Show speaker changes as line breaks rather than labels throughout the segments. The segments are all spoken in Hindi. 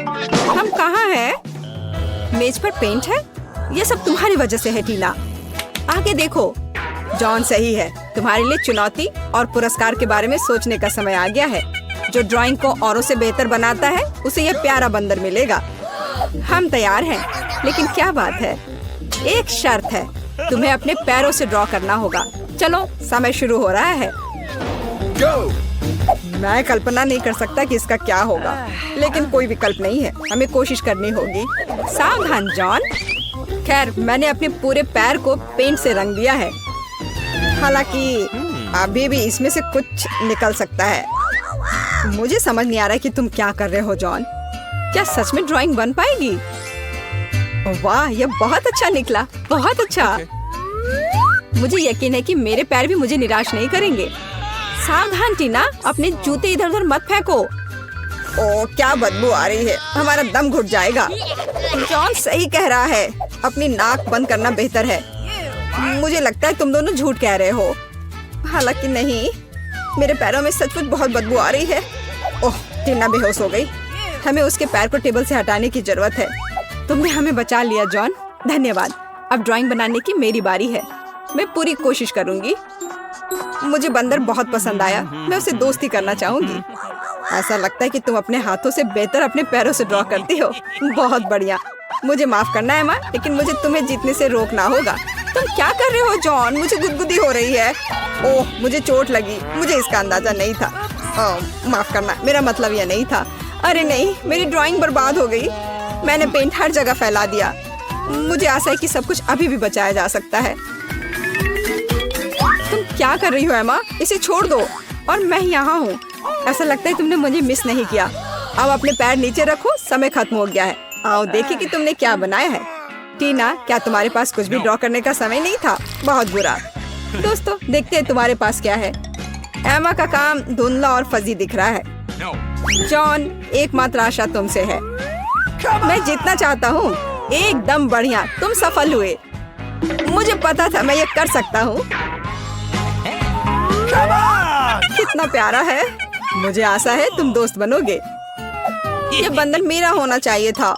हम कहाँ हैं? मेज पर पेंट है। ये सब तुम्हारी वजह से है टीना। आगे देखो, जॉन सही है। तुम्हारे लिए चुनौती और पुरस्कार के बारे में सोचने का समय आ गया है। जो ड्राइंग को औरों से बेहतर बनाता है उसे यह प्यारा बंदर मिलेगा। हम तैयार हैं, लेकिन क्या बात है, एक शर्त है, तुम्हें अपने पैरों से ड्रॉ करना होगा। चलो, समय शुरू हो रहा है। मैं कल्पना नहीं कर सकता कि इसका क्या होगा, लेकिन कोई विकल्प नहीं है, हमें कोशिश करनी होगी। सावधान जॉन। खैर, मैंने अपने पूरे पैर को पेंट से रंग दिया है। हालांकि अभी भी इसमें से कुछ निकल सकता है। मुझे समझ नहीं आ रहा है कि तुम क्या कर रहे हो जॉन। क्या सच में ड्राइंग बन पाएगी? वाह, यह बहुत अच्छा निकला, बहुत अच्छा। मुझे यकीन है कि मेरे पैर भी मुझे निराश नहीं करेंगे। सावधान टीना, अपने जूते इधर उधर मत फेंको। ओह, क्या बदबू आ रही है, हमारा दम घुट जाएगा। जॉन सही कह रहा है, अपनी नाक बंद करना बेहतर है। मुझे लगता है तुम दोनों झूठ कह रहे हो। हालांकि नहीं, मेरे पैरों में सचमुच बहुत बदबू आ रही है। ओह, टीना बेहोश हो गई। हमें उसके पैर को टेबल से हटाने की जरूरत है। तुमने हमें बचा लिया जॉन, धन्यवाद। अब ड्राइंग बनाने की मेरी बारी है। मैं पूरी कोशिश करूंगी। मुझे बंदर बहुत पसंद आया, मैं उसे दोस्ती करना चाहूंगी। ऐसा लगता है कि तुम अपने हाथों से बेहतर अपने पैरों से ड्रॉ करती हो। बहुत बढ़िया। मुझे माफ करना है माँ, लेकिन मुझे तुम्हें जीतने से रोकना होगा। तुम क्या कर रहे हो जॉन? मुझे गुदगुदी हो रही है। ओह, मुझे चोट लगी, मुझे इसका अंदाजा नहीं था। माफ करना, मेरा मतलब यह नहीं था। अरे नहीं, मेरी ड्राइंग बर्बाद हो गई। मैंने पेंट हर जगह फैला दिया। मुझे आशा है कि सब कुछ अभी भी बचाया जा सकता है। तुम क्या कर रही हो एमा? इसे छोड़ दो। और मैं यहाँ हूँ। ऐसा लगता है तुमने मुझे मिस नहीं किया। अब अपने पैर नीचे रखो, समय खत्म हो गया है। आओ देखिए कि तुमने क्या बनाया है। टीना, क्या तुम्हारे पास कुछ भी ड्रॉ करने का समय नहीं था? बहुत बुरा। दोस्तों, देखते हैं तुम्हारे पास क्या है। एमा का काम धुंधला और फजी दिख रहा है। जॉन, एकमात्र आशा तुमसे है। मैं जीतना चाहता हूँ। एकदम बढ़िया, तुम सफल हुए। मुझे पता था मैं ये कर सकता हूँ। कितना प्यारा है। मुझे आशा है तुम दोस्त बनोगे। ये बंदर मेरा होना चाहिए था।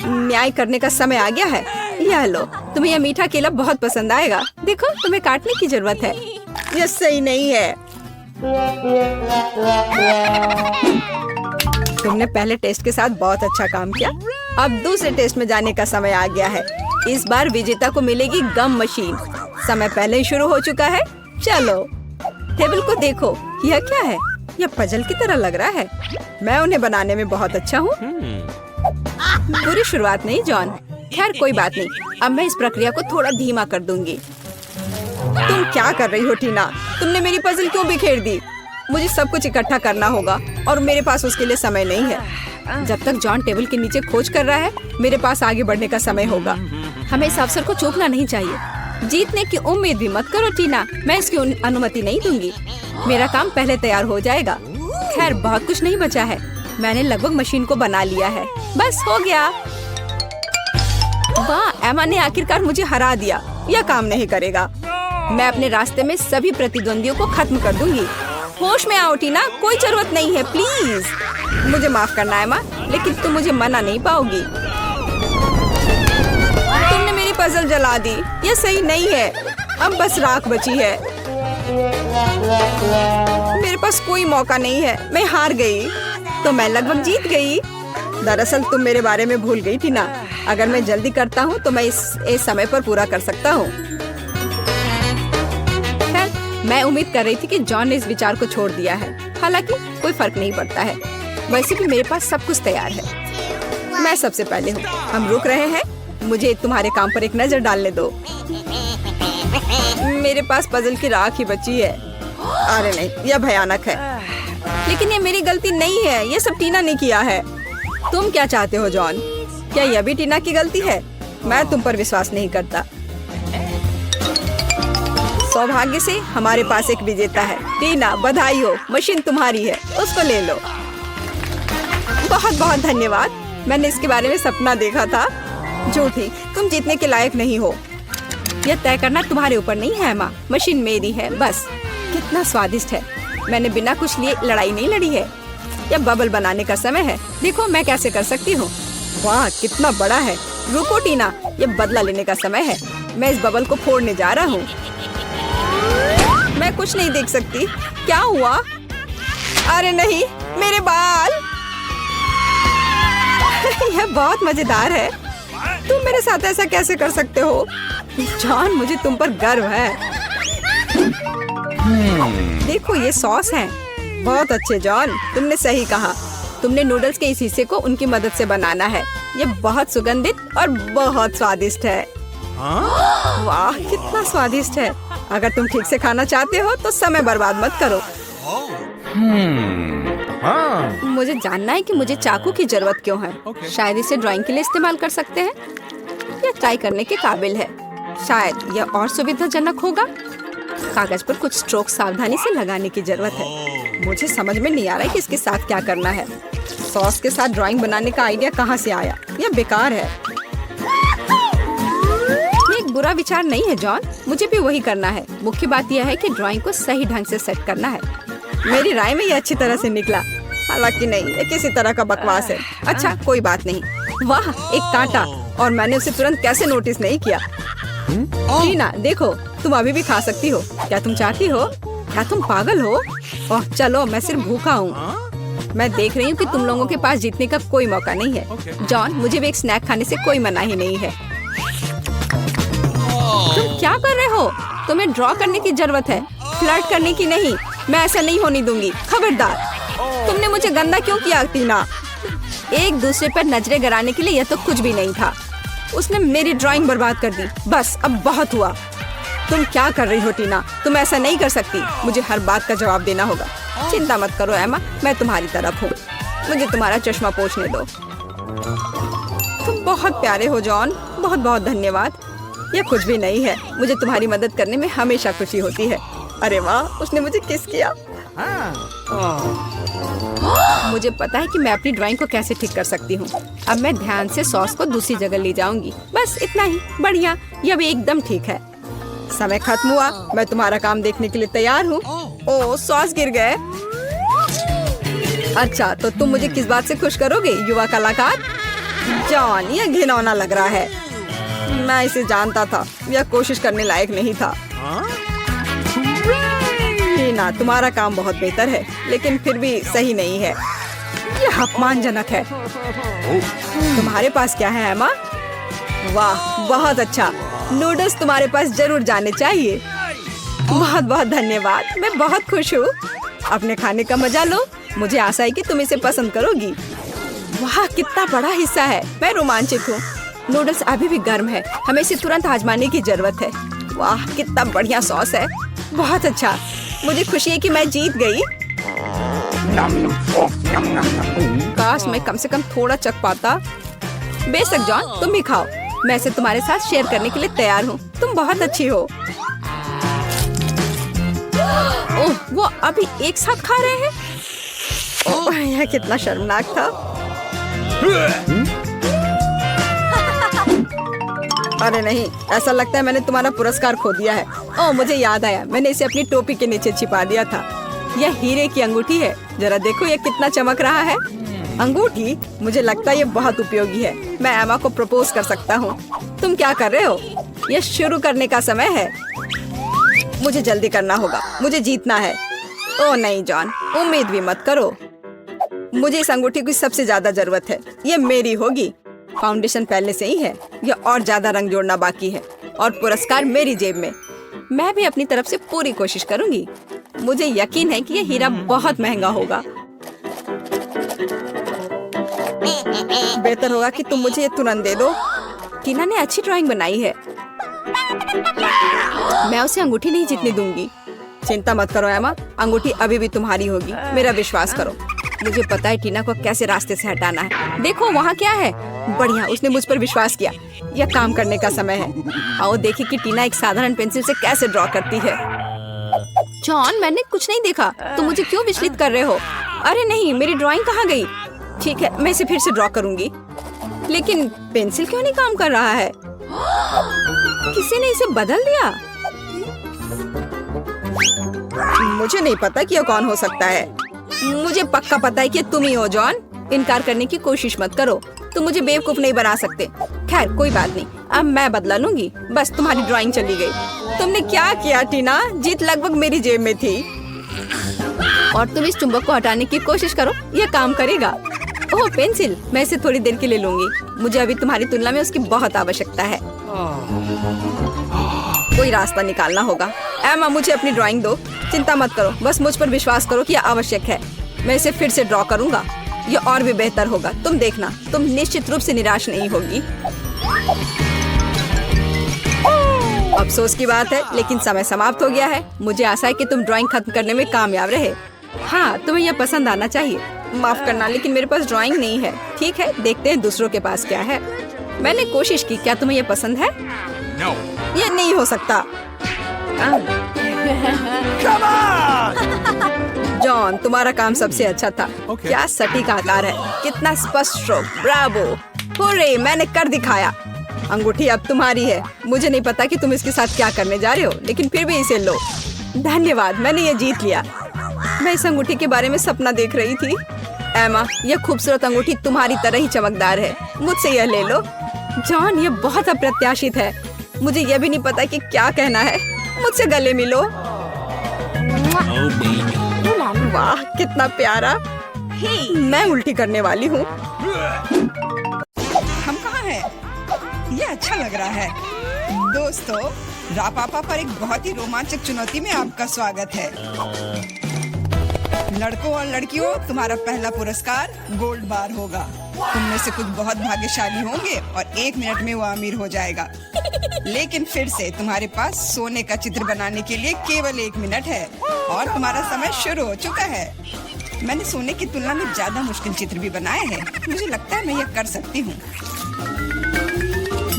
न्याय करने का समय आ गया है। यह लो, तुम्हें यह मीठा केला बहुत पसंद आएगा। देखो, तुम्हें काटने की जरूरत है। यह सही नहीं है। तुमने पहले टेस्ट के साथ बहुत अच्छा काम किया। अब दूसरे टेस्ट में जाने का समय आ गया है। इस बार विजेता को मिलेगी गम मशीन। समय पहले ही शुरू हो चुका है। चलो, टेबल को देखो। यह क्या है? यह पजल की तरह लग रहा है। मैं उन्हें बनाने में बहुत अच्छा हूँ। बुरी शुरुआत नहीं जॉन। खैर कोई बात नहीं, अब मैं इस प्रक्रिया को थोड़ा धीमा कर दूंगी। तुम क्या कर रही हो टीना? तुमने मेरी पजल क्यों बिखेर दी? मुझे सब कुछ इकट्ठा करना होगा और मेरे पास उसके लिए समय नहीं है। जब तक जॉन टेबल के नीचे खोज कर रहा है, मेरे पास आगे बढ़ने का समय होगा। हमें इस अवसर को चूकना नहीं चाहिए। जीतने की उम्मीद भी मत करो टीना, मैं इसकी अनुमति नहीं दूंगी। मेरा काम पहले तैयार हो जाएगा। खैर, बहुत कुछ नहीं बचा है। मैंने लगभग मशीन को बना लिया है। बस हो गया। वाह, एमा ने आखिरकार मुझे हरा दिया। यह काम नहीं करेगा। मैं अपने रास्ते में सभी प्रतिद्वंदियों को खत्म कर दूंगी। होश में आओ टीना, कोई जरूरत नहीं है, प्लीज। मुझे माफ करना एमा, लेकिन तुम मुझे मना नहीं पाओगी। तुमने मेरी पजल जला दी। यह सही नहीं है। अब बस राख बची है। मेरे पास कोई मौका नहीं है। मैं हार गई। तो मैं लगभग जीत गई। दरअसल तुम मेरे बारे में भूल गई थी ना। अगर मैं जल्दी करता हूँ तो मैं इस समय पर पूरा कर सकता हूँ। मैं उम्मीद कर रही थी कि जॉन ने इस विचार को छोड़ दिया है। हालांकि कोई फर्क नहीं पड़ता है। वैसे भी मेरे पास सब कुछ तैयार है। मैं सबसे पहले हूँ। हम रुक रहे हैं। मुझे तुम्हारे काम पर एक नजर डालने दो। मेरे पास पजल की राख ही बची है। अरे नहीं, यह भयानक है। लेकिन ये मेरी गलती नहीं है। ये सब टीना ने किया है। तुम क्या चाहते हो जॉन? क्या यह भी टीना की गलती है? मैं तुम पर विश्वास नहीं करता। सौभाग्य से हमारे पास एक विजेता है। टीना, बधाई हो, मशीन तुम्हारी है, उसको ले लो। बहुत बहुत धन्यवाद। मैंने इसके बारे में सपना देखा था। झूठी, तुम जीतने के लायक नहीं हो। यह तय करना तुम्हारे ऊपर नहीं है माँ। मशीन मेरी है बस। कितना स्वादिष्ट है। मैंने बिना कुछ लिए लड़ाई नहीं लड़ी है। यह बबल बनाने का समय है। देखो मैं कैसे कर सकती हूँ। वाह कितना बड़ा है। रुको टीना, ये बदला लेने का समय है। मैं इस बबल को फोड़ने जा रहा हूँ। मैं कुछ नहीं देख सकती। क्या हुआ? अरे नहीं, मेरे बाल। यह बहुत मजेदार है। तुम मेरे साथ ऐसा कैसे कर सकते हो? जॉन, मुझे तुम पर गर्व है। देखो ये सॉस है। बहुत अच्छे जॉन, तुमने सही कहा। तुमने नूडल्स के इस हिस्से को उनकी मदद से बनाना है। ये बहुत सुगंधित और बहुत स्वादिष्ट है। वाह कितना स्वादिष्ट है। अगर तुम ठीक से खाना चाहते हो तो समय बर्बाद मत करो। मुझे जानना है कि मुझे चाकू की जरूरत क्यों है। शायद इसे ड्राइंग के लिए इस्तेमाल कर सकते हैं। यह ट्राई करने के काबिल है। शायद यह और सुविधाजनक होगा। कागज पर कुछ स्ट्रोक सावधानी से लगाने की जरूरत है। मुझे समझ में नहीं आ रहा है कि इसके साथ क्या करना है। सॉस के साथ ड्राइंग बनाने का आइडिया कहाँ से आया? यह बेकार है। ये एक बुरा विचार नहीं है जॉन, मुझे भी वही करना है। मुख्य बात यह है कि ड्राइंग को सही ढंग से सेट करना है। मेरी राय में ये अच्छी तरह से निकला। हालांकि नहीं, ये किसी तरह का बकवास है। अच्छा कोई बात नहीं। वाह एक कांटा, और मैंने उसे तुरंत कैसे नोटिस नहीं किया। टीना देखो, तुम अभी भी खा सकती हो। क्या तुम चाहती हो? क्या तुम पागल हो? ओह चलो, मैं सिर्फ भूखा हूँ। मैं देख रही हूँ कि तुम लोगों के पास जीतने का कोई मौका नहीं है। जॉन, मुझे भी एक स्नैक खाने से कोई मनाही नहीं है। तुम क्या कर रहे हो? तुम्हें ड्रॉ करने की जरूरत है, फ्लर्ट करने की नहीं। मैं ऐसा नहीं होने दूंगी। खबरदार। तुमने मुझे गंदा क्यों किया टीना? एक दूसरे पर नजरें गड़ाने के लिए यह तो कुछ भी नहीं था। उसने मेरी ड्राइंग बर्बाद कर दी। बस अब बहुत हुआ। तुम क्या कर रही हो टीना? तुम ऐसा नहीं कर सकती। मुझे हर बात का जवाब देना होगा। चिंता मत करो एमा, मैं तुम्हारी तरफ हूँ। मुझे तुम्हारा चश्मा पोंछने दो। तुम बहुत प्यारे हो जॉन, बहुत बहुत धन्यवाद। यह कुछ भी नहीं है। मुझे तुम्हारी मदद करने में हमेशा खुशी होती है। अरे वाह, उसने मुझे किस किया। मुझे पता है कि मैं अपनी ड्राइंग को कैसे ठीक कर सकती हूँ। अब मैं ध्यान से सॉस को दूसरी जगह ले जाऊंगी। बस इतना ही। बढ़िया, यह भी एकदम ठीक है। समय खत्म हुआ। मैं तुम्हारा काम देखने के लिए तैयार हूँ। ओह सॉस गिर गए। अच्छा तो तुम मुझे किस बात से खुश करोगे युवा कलाकार? जॉन, यह घिनौना लग रहा है। मैं इसे जानता था। यह कोशिश करने लायक नहीं था। टीना, तुम्हारा काम बहुत बेहतर है, लेकिन फिर भी सही नहीं है। यह अपमानजनक है। तुम्हारे पास क्या है एमा? वाह बहुत अच्छा। नूडल्स तुम्हारे पास जरूर जाने चाहिए। बहुत बहुत धन्यवाद। मैं बहुत खुश हूँ। अपने खाने का मजा लो। मुझे आशा है कि तुम इसे पसंद करोगी। वाह कितना बड़ा हिस्सा है। मैं रोमांचित हूँ। नूडल्स अभी भी गर्म है। हमें इसे तुरंत आजमाने की जरूरत है। वाह कितना बढ़िया सॉस है। बहुत अच्छा। मुझे खुशी है कि मैं जीत गई। काश मैं कम से कम थोड़ा चख पाता। बेशक जॉन, तुम भी खाओ। मैं इसे तुम्हारे साथ शेयर करने के लिए तैयार हूँ। तुम बहुत अच्छी हो। ओह, वो अभी एक साथ खा रहे हैं। ओह, यह कितना शर्मनाक था। अरे नहीं, ऐसा लगता है मैंने तुम्हारा पुरस्कार खो दिया है। ओह मुझे याद आया, मैंने इसे अपनी टोपी के नीचे छिपा दिया था। यह हीरे की अंगूठी है। जरा देखो यह कितना चमक रहा है। अंगूठी? मुझे लगता है ये बहुत उपयोगी है। मैं एमा को प्रपोज कर सकता हूँ। तुम क्या कर रहे हो? यह शुरू करने का समय है। मुझे जल्दी करना होगा। मुझे जीतना है। ओह नहीं जॉन, उम्मीद भी मत करो। मुझे इस अंगूठी की सबसे ज्यादा जरूरत है। ये मेरी होगी। फाउंडेशन पहले से ही है। यह और ज्यादा रंग जोड़ना बाकी है। और पुरस्कार मेरी जेब में। मैं भी अपनी तरफ से पूरी कोशिश करूंगी। मुझे यकीन है कि यह हीरा बहुत महंगा होगा। बेहतर होगा कि तुम मुझे ये तुरंत दे दो। टीना ने अच्छी ड्राइंग बनाई है। मैं उसे अंगूठी नहीं जीतने दूंगी। चिंता मत करो एमा, अंगूठी अभी भी तुम्हारी होगी। मेरा विश्वास करो। मुझे पता है टीना को कैसे रास्ते से हटाना है। देखो वहाँ क्या है। बढ़िया, उसने मुझ पर विश्वास किया। यह काम करने का समय है। आओ देखिए कि टीना एक साधारण पेंसिल से कैसे ड्रॉ करती है। जॉन, मैंने कुछ नहीं देखा। तुम मुझे क्यों विचलित कर रहे हो? अरे नहीं, मेरी ड्राइंग कहाँ गई? ठीक है, मैं इसे फिर से ड्रॉ करूंगी। लेकिन पेंसिल क्यों नहीं काम कर रहा है? किसी ने इसे बदल दिया। मुझे नहीं पता कि यह कौन हो सकता है। मुझे पक्का पता है कि तुम ही हो जॉन। इनकार करने की कोशिश मत करो, तुम मुझे बेवकूफ नहीं बना सकते। खैर कोई बात नहीं, अब मैं बदला लूंगी। बस तुम्हारी ड्राइंग चली गई। तुमने क्या किया टीना? जीत लगभग मेरी जेब में थी। और तुम इस चुंबक को हटाने की कोशिश करो, यह काम करेगा। ओह पेंसिल, मैं इसे थोड़ी देर के लिए लूंगी। मुझे अभी तुम्हारी तुलना में उसकी बहुत आवश्यकता है। कोई रास्ता निकालना होगा। एमा मुझे अपनी ड्राइंग दो। चिंता मत करो, बस मुझ पर विश्वास करो कि यह आवश्यक है। मैं इसे फिर से ड्रॉ करूंगा, यह और भी बेहतर होगा। तुम देखना, तुम निश्चित रूप से निराश नहीं होगी। अफसोस की बात है, लेकिन समय समाप्त हो गया है। मुझे आशा है कि तुम ड्राइंग खत्म करने में कामयाब रहे। हाँ, तुम्हें यह पसंद आना चाहिए। माफ करना, लेकिन मेरे पास ड्राइंग नहीं है। ठीक है, देखते हैं दूसरों के पास क्या है। मैंने कोशिश की, क्या तुम्हें यह पसंद है?
No.
यह नहीं हो सकता। जॉन, तुम्हारा काम सबसे अच्छा था।
Okay.
क्या सटीक आकार है, कितना स्पष्ट स्ट्रोक। ब्रावो, हुर्रे, मैंने कर दिखाया। अंगूठी अब तुम्हारी है। मुझे नहीं पता कि तुम इसके साथ क्या करने जा रहे हो, लेकिन फिर भी इसे लो। धन्यवाद, मैंने ये जीत लिया। मैं इस अंगूठी के बारे में सपना देख रही थी। एमा, यह खूबसूरत अंगूठी तुम्हारी तरह ही चमकदार है। मुझसे यह ले लो। जॉन, यह बहुत अप्रत्याशित है। मुझे यह भी नहीं पता कि क्या कहना है। मुझसे गले मिलो।
Oh, baby.
वाह, कितना प्यारा। मैं उल्टी करने वाली हूँ। हम कहाँ हैं? ये अच्छा लग रहा है। दोस्तों, रापापा पर एक बहुत ही रोमांचक चुनौती में आपका स्वागत है। लड़कों और लड़कियों, तुम्हारा पहला पुरस्कार गोल्ड बार होगा। तुम में से कुछ बहुत भाग्यशाली होंगे और 1 मिनट में वो अमीर हो जाएगा। लेकिन फिर से तुम्हारे पास सोने का चित्र बनाने के लिए केवल 1 मिनट है और तुम्हारा समय शुरू हो चुका है। मैंने सोने की तुलना में ज्यादा मुश्किल चित्र भी बनाए हैं। मुझे लगता है मैं यह कर सकती हूँ।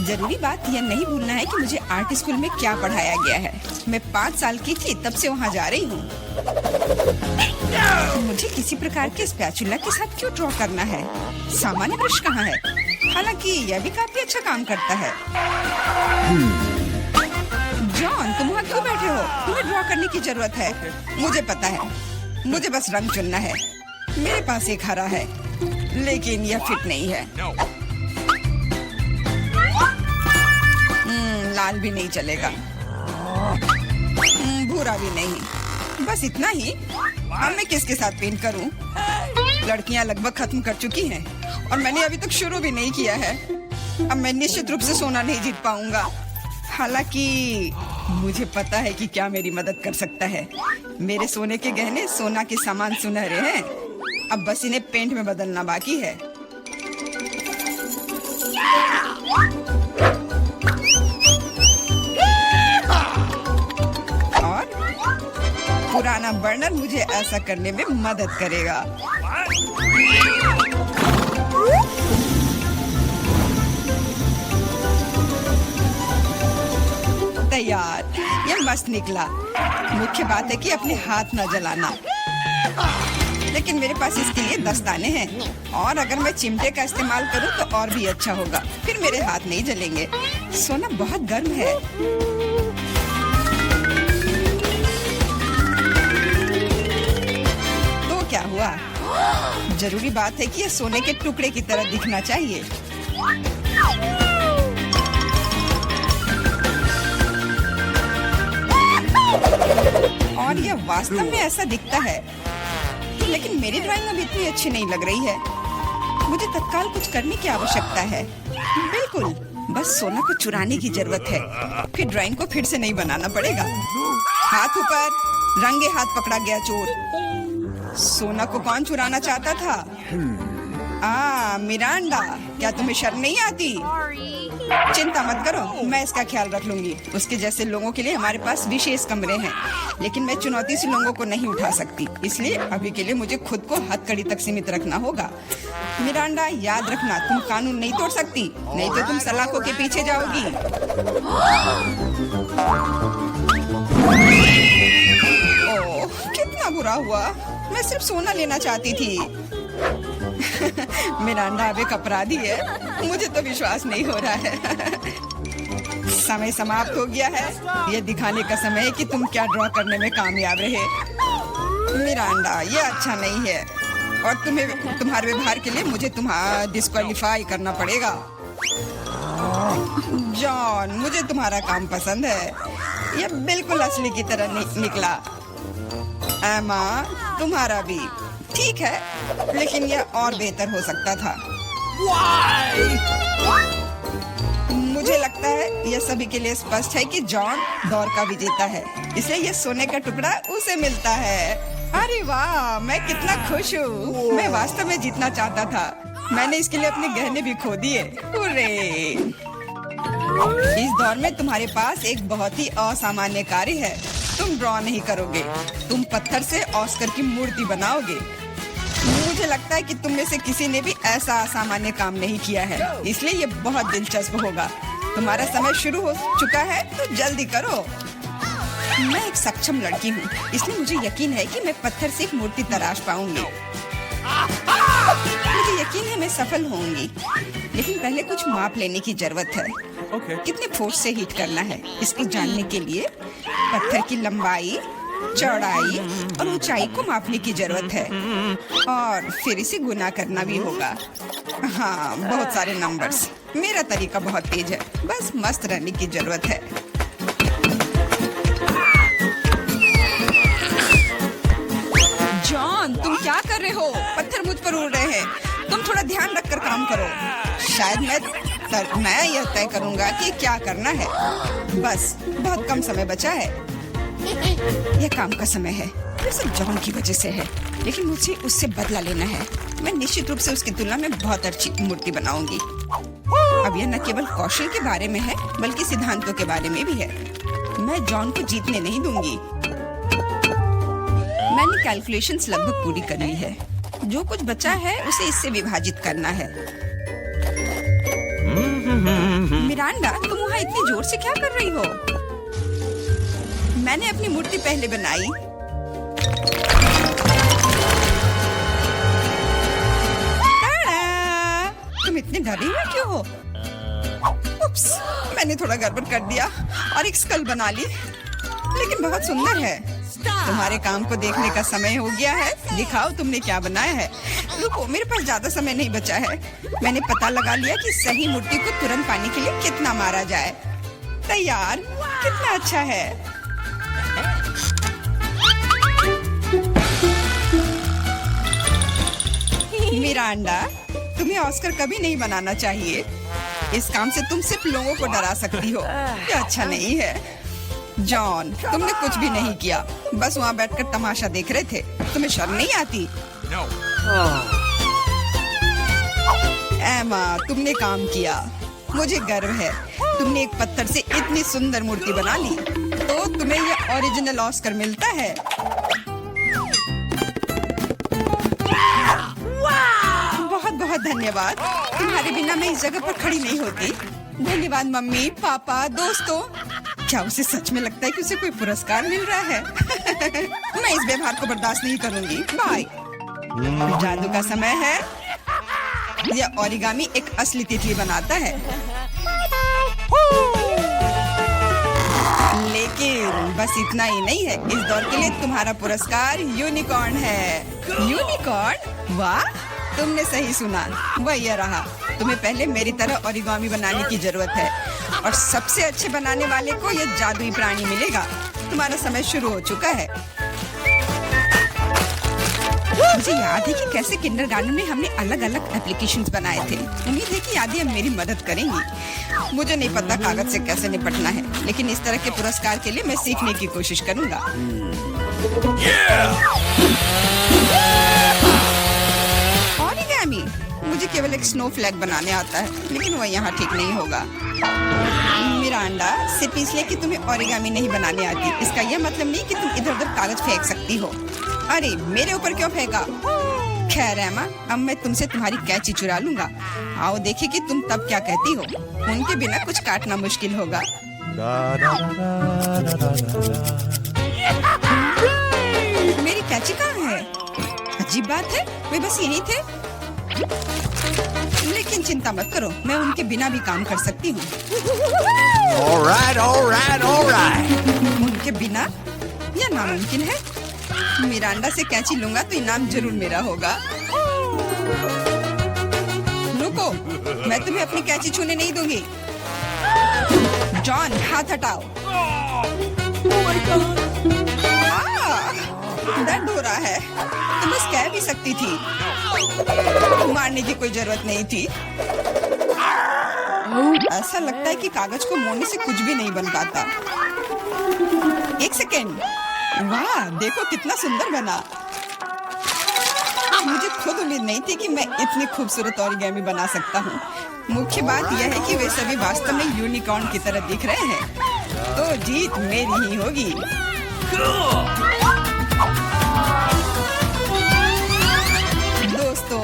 जरूरी बात यह नहीं भूलना है कि मुझे आर्ट स्कूल में क्या पढ़ाया गया है। मैं 5 साल की थी तब से वहाँ जा रही हूँ। मुझे किसी प्रकार के स्पैचुला के साथ क्यों ड्रॉ करना है? सामान्य ब्रश कहाँ है? हालांकि यह भी काफी अच्छा काम करता है। जॉन, तुम वहाँ क्यों बैठे हो? तुम्हें ड्रॉ करने की जरूरत है। मुझे पता है, मुझे बस रंग चुनना है। मेरे पास एक हरा है, लेकिन यह फिट नहीं है।
No.
लाल भी नहीं चलेगा। भूरा भी नहीं। बस इतना ही। अब मैं किसके साथ पेंट करूं? लड़कियां लगभग खत्म कर चुकी हैं और मैंने अभी तक शुरू भी नहीं किया है। अब मैं निश्चित रूप से सोना नहीं जीत पाऊंगा। हालांकि मुझे पता है कि क्या मेरी मदद कर सकता है। मेरे सोने के गहने सोना के समान सुनहरे हैं। अब बस इन्हें पेंट में बदलना बाकी है। और पुराना बर्नर मुझे ऐसा करने में मदद करेगा। तैयार, ये मस्त निकला। मुख्य बात है कि अपने हाथ न जलाना। लेकिन मेरे पास इसके लिए दस्ताने हैं और अगर मैं चिमटे का इस्तेमाल करूं तो और भी अच्छा होगा। फिर मेरे हाथ नहीं जलेंगे। सोना बहुत गर्म है। तो क्या हुआ? जरूरी बात है कि यह सोने के टुकड़े की तरह दिखना चाहिए। और यह वास्तव में ऐसा दिखता है। लेकिन मेरी ड्राइंग अभी इतनी अच्छी नहीं लग रही है। मुझे तत्काल कुछ करने की आवश्यकता है। बिल्कुल, बस सोना को चुराने की जरूरत है। फिर ड्राइंग को फिर से नहीं बनाना पड़ेगा। हाथ ऊपर, रंगे हाथ पकड़ा गया चोर। सोना को कौन चुराना चाहता था? मिरांडा, क्या तुम्हें शर्म नहीं आती? चिंता मत करो, मैं इसका ख्याल रख लूंगी। उसके जैसे लोगों के लिए हमारे पास विशेष कमरे हैं, लेकिन मैं चुनौती से लोगों को नहीं उठा सकती। इसलिए अभी के लिए मुझे खुद को हथकड़ी तक सीमित रखना होगा। मिरांडा, याद रखना, तुम कानून नहीं तोड़ सकती, नहीं तो तुम सलाखों के पीछे जाओगी। ओह, कितना बुरा हुआ। मैं सिर्फ सोना लेना चाहती थी। मिरांडा अब एक अपराधी है। मुझे तो विश्वास नहीं हो रहा है। समय समाप्त हो गया है। यह दिखाने का समय है कि तुम क्या ड्रॉ करने में कामयाब रहे। मिरांडा, ये अच्छा नहीं है और तुम्हारे व्यवहार के लिए मुझे डिस्क्वालीफाई करना पड़ेगा। जॉन, मुझे तुम्हारा काम पसंद है, ये बिल्कुल असली की तरह निकला। एमा, तुम्हारा भी ठीक है, लेकिन यह और बेहतर हो सकता था। मुझे लगता है यह सभी के लिए स्पष्ट है कि जॉन दौड़ का विजेता है, इसलिए यह सोने का टुकड़ा उसे मिलता है। अरे वाह, मैं कितना खुश हूँ। मैं वास्तव में जीतना चाहता था। मैंने इसके लिए अपने गहने भी खो दिए। हुर्रे! इस दौर में तुम्हारे पास एक बहुत ही असामान्य कार्य है। तुम ड्रॉ नहीं करोगे, तुम पत्थर से ऑस्कर की मूर्ति बनाओगे। मुझे लगता है कि तुम में से किसी ने भी ऐसा असामान्य काम नहीं किया है, इसलिए ये बहुत दिलचस्प होगा। तुम्हारा समय शुरू हो चुका है, तो जल्दी करो। मैं एक सक्षम लड़की हूँ, इसलिए मुझे यकीन है कि मैं पत्थर से एक मूर्ति तराश पाऊंगी। मुझे यकीन है मैं सफल होंगी, लेकिन पहले कुछ माप लेने की जरूरत है। कितने फोर्स से हीट करना है, इसको जानने के लिए पत्थर की लंबाई, चौड़ाई और ऊंचाई को मापने की जरूरत है और फिर इसे गुना करना भी होगा। हाँ, बहुत सारे नंबर्स। मेरा तरीका बहुत तेज है, बस मस्त रहने की जरूरत है। जॉन, तुम क्या कर रहे हो? पत्थर मुझ पर उड़ रहे हैं। तुम थोड़ा ध्यान रखकर काम करो। शायद मैं यह तय करूंगा कि क्या करना है। बस बहुत कम समय बचा है। यह काम का समय है। ये सब जॉन की वजह से है, लेकिन मुझे उससे बदला लेना है। मैं निश्चित रूप से उसकी तुलना में बहुत अच्छी मूर्ति बनाऊंगी। अब यह न केवल कौशल के बारे में है, बल्कि सिद्धांतों के बारे में भी है। मैं जॉन को जीतने नहीं दूंगी। मैंने कैलकुलेशंस लगभग पूरी कर ली है। जो कुछ बचा है उसे इससे विभाजित करना है। मिरांडा, तुम वहाँ इतनी जोर से क्या कर रही हो? मैंने अपनी मूर्ति पहले बनाई। तुम इतने डरे हुए क्यों हो? उप्स, मैंने थोड़ा गड़बड़ कर दिया और एक स्कल बना ली, लेकिन बहुत सुंदर है। तुम्हारे काम को देखने का समय हो गया है। दिखाओ तुमने क्या बनाया है। रुको, मेरे पास ज्यादा समय नहीं बचा है। मैंने पता लगा लिया कि सही मूर्ति को तुरंत पाने के लिए कितना मारा जाए। तैयार? कितना अच्छा है। मिरांडा, तुम्हें ऑस्कर कभी नहीं बनाना चाहिए। इस काम से तुम सिर्फ लोगों को डरा सकती हो। ये अच्छा नहीं है। जॉन, तुमने कुछ भी नहीं किया, बस वहाँ बैठकर तमाशा देख रहे थे। तुम्हें शर्म नहीं आती? एमा, तुमने काम किया। मुझे गर्व है। तुमने एक पत्थर से इतनी सुंदर मूर्ति बना ली, तो तुम्हें ये ओरिजिनल ऑस्कर मिलता है। बहुत बहुत धन्यवाद। तुम्हारे बिना मैं इस जगह पर खड़ी नहीं होती। धन्यवाद मम्मी, पापा, दोस्तों। क्या उसे सच में लगता है कि उसे कोई पुरस्कार मिल रहा है? मैं इस व्यवहार को बर्दाश्त नहीं करूंगी। बाय। जादू का समय है। यह ओरिगामी एक असली तितली बनाता है, लेकिन बस इतना ही नहीं है। इस दौर के लिए तुम्हारा पुरस्कार यूनिकॉर्न है। यूनिकॉर्न? वाह, तुमने सही सुना। वह यह रहा। तुम्हें पहले मेरी तरह ओरिगामी बनाने की जरूरत है और सबसे अच्छे बनाने वाले को यह जादुई प्राणी मिलेगा। तुम्हारा समय शुरू हो चुका है। मुझे याद है कि कैसे किंडरगार्टन में हमने अलग अलग एप्लीकेशंस बनाए थे। उम्मीद है कि यादें अब मेरी मदद करेंगी। मुझे नहीं पता कागज से कैसे निपटना है, लेकिन इस तरह के पुरस्कार के लिए मैं सीखने की कोशिश करूंगा। ओरिगामी, मुझे केवल एक स्नोफ्लैक बनाने आता है, लेकिन वह यहाँ ठीक नहीं होगा। मिरांडा, सिर्फ इसलिए कि तुम्हें ओरिगामी नहीं बनाने आती, इसका यह मतलब नहीं कि तुम इधर उधर कागज फेंक सकती हो। अरे, मेरे ऊपर क्यों फेंका? खैर एमा, अब मैं तुमसे तुम्हारी कैंची चुरा लूंगा। आओ देखे कि तुम तब क्या कहती हो। उनके बिना कुछ काटना मुश्किल होगा। मेरी कैंची कहाँ है? अजीब बात है, वे बस यहीं थे। लेकिन चिंता मत करो, मैं उनके बिना भी काम कर सकती हूँ।
All right.
उनके बिना यह नामुमकिन है। मिरांडा से कैंची लूंगा तो इनाम जरूर मेरा होगा। रुको, मैं तुम्हें अपनी कैंची छूने नहीं दूंगी। जॉन, हाथ हटाओ। दर्द हो रहा है। तुम बस कह भी सकती थी। मारने की कोई जरूरत नहीं थी। ऐसा लगता है कि कागज को मोड़ने से कुछ भी नहीं बन पाता। एक सेकेंड। वाह, देखो कितना सुंदर बना। मुझे खुद उम्मीद नहीं थी कि मैं इतनी खूबसूरत ओरिगामी बना सकता हूँ। मुख्य बात यह है कि वे सभी वास्तव में यूनिकॉर्न की तरह दिख रहे हैं। तो जीत मेरी ही होगी। दोस्तों,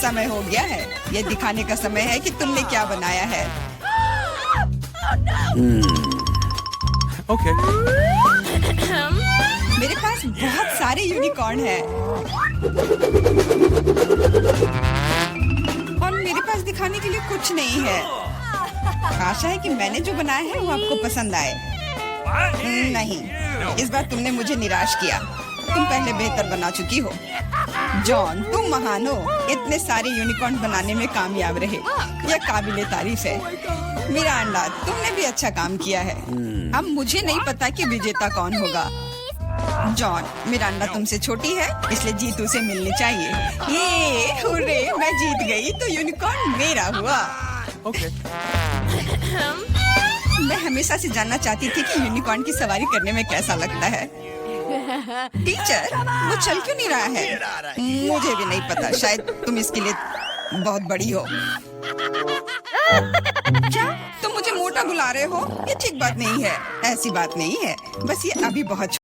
समय हो गया है। ये दिखाने का समय है कि तुमने क्या बनाया है।
Okay.
मेरे पास बहुत सारे यूनिकॉर्न हैं और मेरे पास दिखाने के लिए कुछ नहीं है। आशा है कि मैंने जो बनाया है वो आपको पसंद आए। नहीं, इस बार तुमने मुझे निराश किया। तुम पहले बेहतर बना चुकी हो। जॉन, तुम महान हो। इतने सारे यूनिकॉर्न बनाने में कामयाब रहे। यह काबिले तारीफ है। मिरांडा, तुमने भी अच्छा काम किया है। अब मुझे नहीं पता कि विजेता कौन होगा। जॉन, मिरांडा तुमसे छोटी है, इसलिए जीत उसे मिलनी चाहिए। ये हुर्रे, मैं जीत गई तो यूनिकॉर्न मेरा हुआ।
Okay.
मैं हमेशा से जानना चाहती थी कि यूनिकॉर्न की सवारी करने में कैसा लगता है। टीचर, वो चल क्यों नहीं रहा है? मुझे भी नहीं पता। शायद तुम इसके लिए बहुत बड़ी हो। क्या तुम मुझे मोटा बुला रहे हो? ये ठीक बात नहीं है। ऐसी बात नहीं है। बस ये अभी बहुत